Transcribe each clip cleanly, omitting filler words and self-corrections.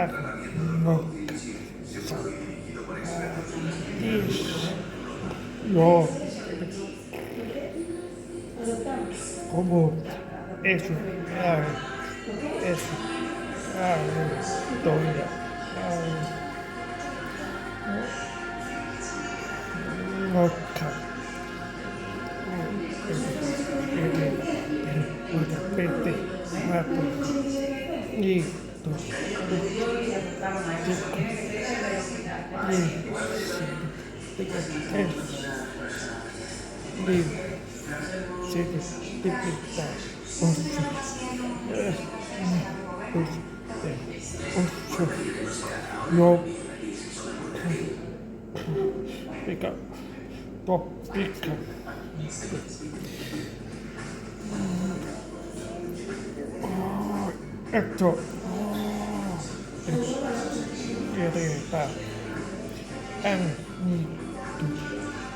boca, yo, como eso, eso, doña, boca, pete, mato, y no pica, top pica. Esto hereda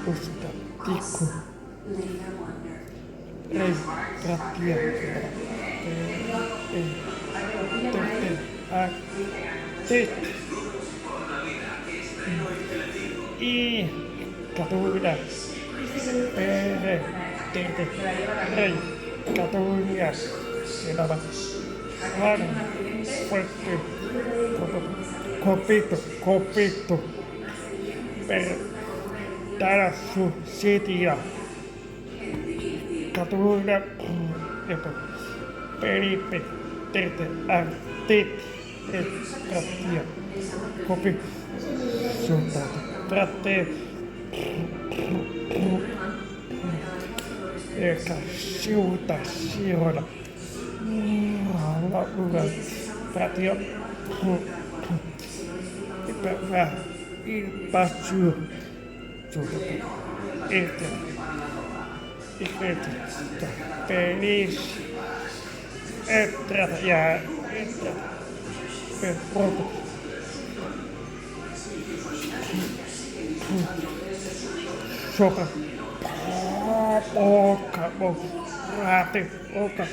antiostático y Cataluña Cataluña era fuerte copito per dare sussidia Cataluña peripe tete artet trattia copi soltanto tratte sciuta scirola la uva trattia il pascio feliz ya per poco sopra boca rate boca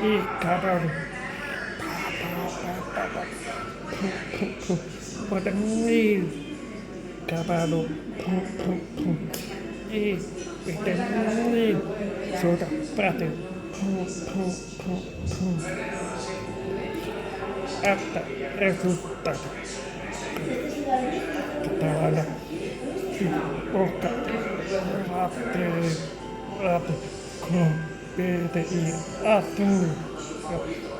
y cabrón Potemil Caballo e Potemil Soda Prate Atta Resultato Catalana Boca Rate Compete e Atu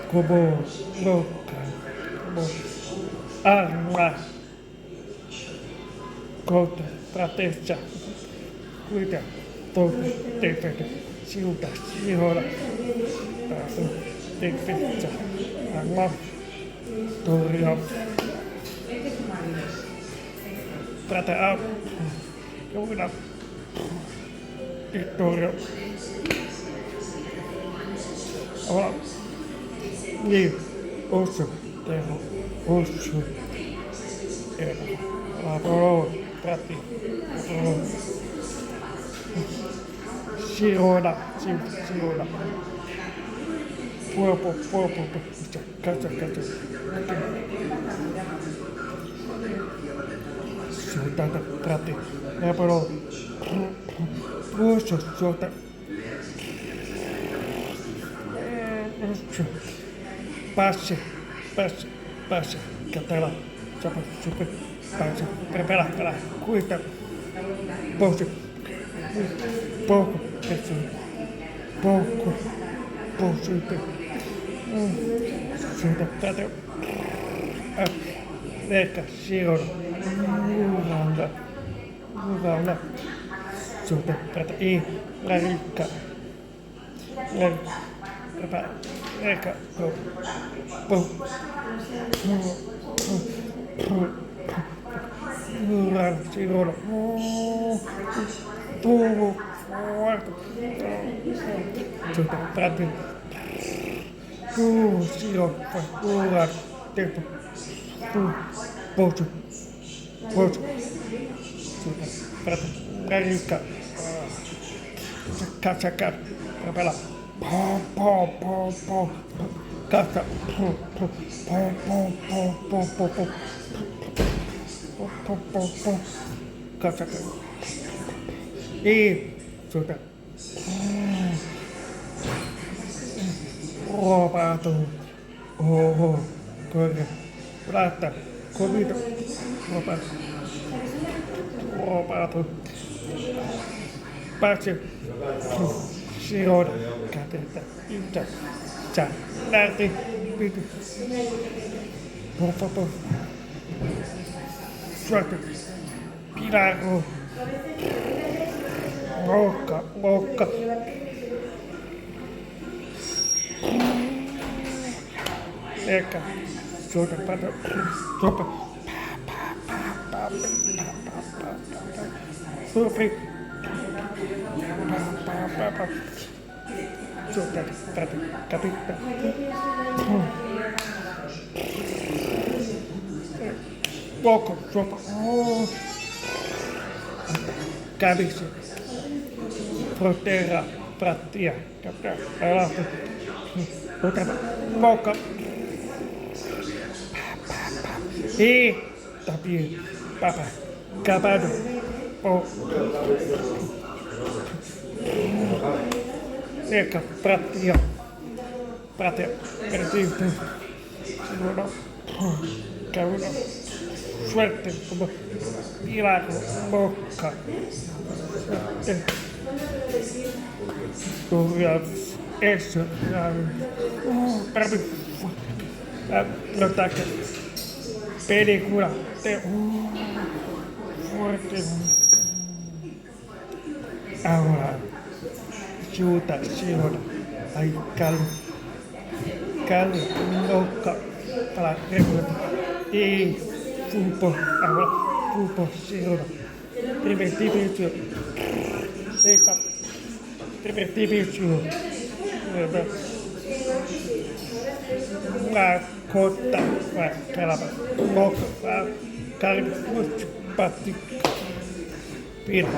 Cobo Boca Arma Cota Pratezza Guida Toto Defete Ciuta Cihola Tato Defezza Arma Torio Prata Up Guida Vittorio Ora Io Osso Devo Osso la parola tratti Scirola Puopo Cazzo soltanto tratti la parola Osso sota Passe Catala Super Passe Prepara Cuita Poco Sono Ecca Scirola Uranda Sotto E la ricca Ecca Scirola Sotto Prati Scirola Tempo Poggio Prati Ricca Caccia Capella Casa. Casa. E sudah. Oh, patu. Oh, corre. Prata. Comida. Oh, patu. Oh, patu. Pace. Sirona. Cateta. Inta. Ciao. Nanti. Pitu. Por. Suerte. Pilago. Boca. Eka. Soda pada. Sopa. Sofri. Soda pada. Capita. Poco. Sopa. Oh. Cabeça. Fronteira. Pratia. Capita. Outra. Boca. E tapi papa acabado oh cerca pratia perdido seguro caudo suerte como milagro boca eso para mí lo ataque película de fuerte. Ahora, chuta, chilona, hay calma, loca, para regular. Y fútbol, chilona. Primer tipo, seca, primer tipo, una cota, caramba, boca, carne, mucho, pati, pira,